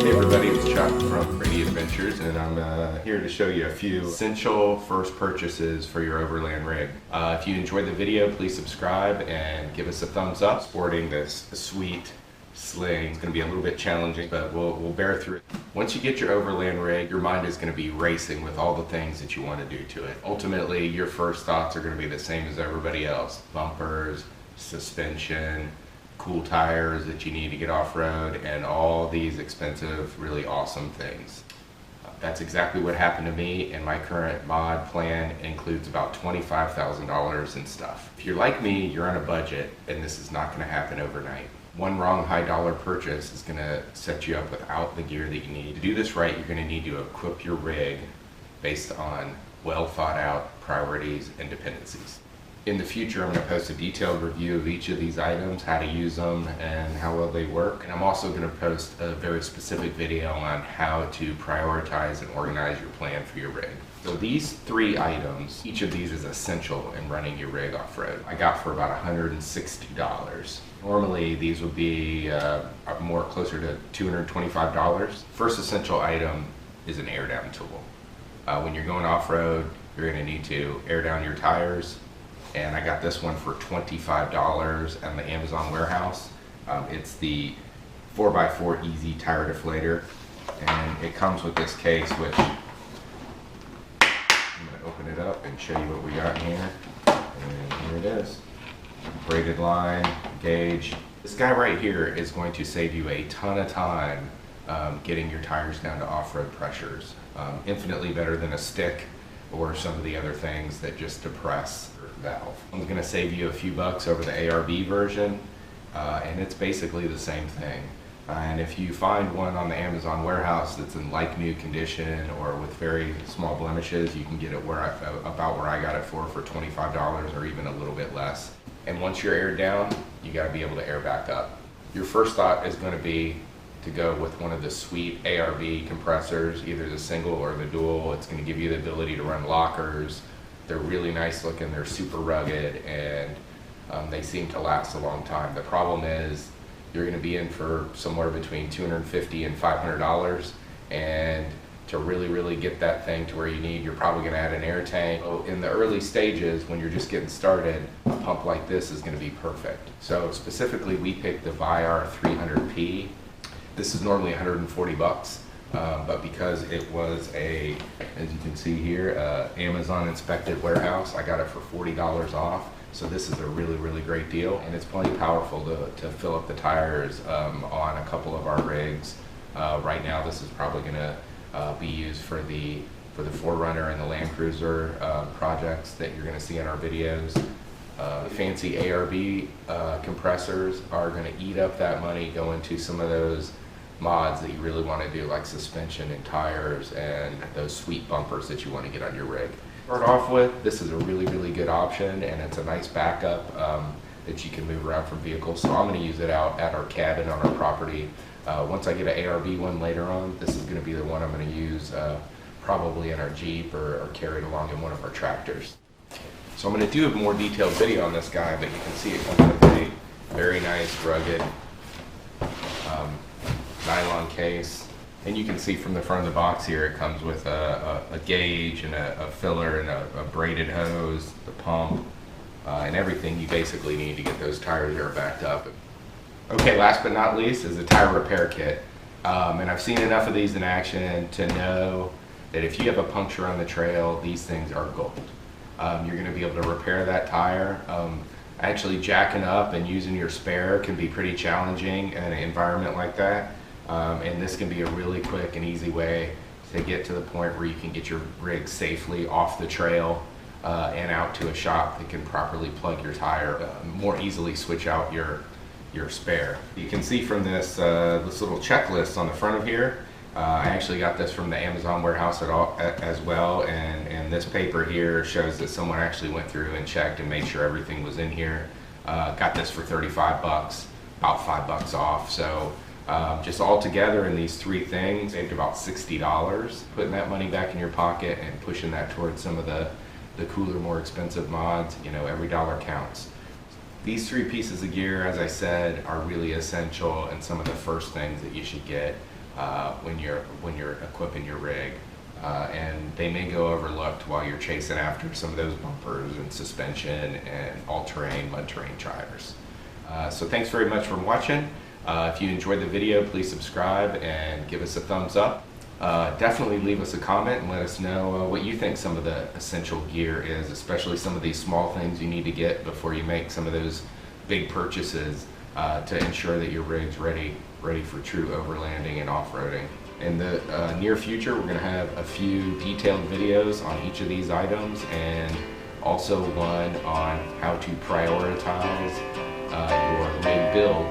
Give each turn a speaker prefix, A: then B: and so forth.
A: Hey everybody, it's Chuck from Speedy Adventures, and I'm here to show you a few essential first purchases for your Overland rig. If you enjoyed the video, please subscribe and give us a thumbs up. Sporting this sweet sling, it's going to be a little bit challenging, but we'll bear through it. Once you get your Overland rig, your mind is going to be racing with all the things that you want to do to it. Ultimately, your first thoughts are going to be the same as everybody else. Bumpers, suspension, cool tires that you need to get off-road, and all these expensive, really awesome things. That's exactly what happened to me, and my current mod plan includes about $25,000 in stuff. If you're like me, you're on a budget, and this is not going to happen overnight. One wrong high-dollar purchase is going to set you up without the gear that you need. To do this right, you're going to need to equip your rig based on well-thought-out priorities and dependencies. In the future, I'm going to post a detailed review of each of these items, how to use them, and how well they work. And I'm also going to post a very specific video on how to prioritize and organize your plan for your rig. So these three items, each of these is essential in running your rig off-road. I got for about $160. Normally, these would be more closer to $225. First essential item is an air down tool. When you're going off-road, you're going to need to air down your tires. And I got this one for $25 at the Amazon warehouse. It's the 4x4 Easy Tire Deflator, and it comes with this case, which I'm gonna open it up and show you what we got here. And here it is. Braided line, gauge. This guy right here is going to save you a ton of time getting your tires down to off-road pressures. Infinitely better than a stick or some of the other things that just depress the valve. It's going to save you a few bucks over the ARB version, and it's basically the same thing. And if you find one on the Amazon warehouse that's in like new condition or with very small blemishes, you can get it about where I got it for $25 or even a little bit less. And once you're aired down, you got to be able to air back up. Your first thought is going to be to go with one of the sweet ARB compressors, either the single or the dual. It's going to give you the ability to run lockers. They're really nice looking, they're super rugged, and they seem to last a long time. The problem is you're going to be in for somewhere between $250 and $500, and to really get that thing to where you need, you're probably going to add an air tank. So in the early stages, when you're just getting started, a pump like this is going to be perfect. So specifically, we picked the VIAIR 300P. This is normally 140 bucks, but because it was as you can see here, Amazon inspected warehouse, I got it for $40 off. So this is a really great deal, and it's plenty powerful to fill up the tires on a couple of our rigs. Right now, this is probably going to be used for the 4Runner and the Land Cruiser projects that you're going to see in our videos. Fancy ARB compressors are going to eat up that money, go into some of those mods that you really want to do, like suspension and tires and those sweet bumpers that you want to get on your rig. Start off with, this is a really good option, and it's a nice backup that you can move around from vehicles. So I'm going to use it out at our cabin on our property. Once I get an ARB one later on, this is going to be the one I'm going to use probably in our Jeep or carry it along in one of our tractors. So I'm going to do a more detailed video on this guy, but you can see it comes with a very nice, rugged nylon case. And you can see from the front of the box here, it comes with a gauge and a filler and a braided hose, the pump, and everything you basically need to get those tires air backed up. Okay, last but not least is a tire repair kit. And I've seen enough of these in action to know that if you have a puncture on the trail, these things are gold. You're going to be able to repair that tire. Actually jacking up and using your spare can be pretty challenging in an environment like that. And this can be a really quick and easy way to get to the point where you can get your rig safely off the trail and out to a shop that can properly plug your tire, more easily switch out your spare. You can see from this little checklist on the front of here, I actually got this from the Amazon warehouse as well, and this paper here shows that someone actually went through and checked and made sure everything was in here. Got this for 35 bucks, about $5 off. So just all together in these three things, saved about $60. Putting that money back in your pocket and pushing that towards some of the cooler, more expensive mods, you know, every dollar counts. These three pieces of gear, as I said, are really essential and some of the first things that you should get when you're equipping your rig. And they may go overlooked while you're chasing after some of those bumpers and suspension and all-terrain, mud-terrain drivers. So thanks very much for watching. If you enjoyed the video, please subscribe and give us a thumbs up. Definitely leave us a comment and let us know what you think some of the essential gear is, especially some of these small things you need to get before you make some of those big purchases to ensure that your rig's ready for true overlanding and off-roading. In the near future, we're going to have a few detailed videos on each of these items, and also one on how to prioritize your rig build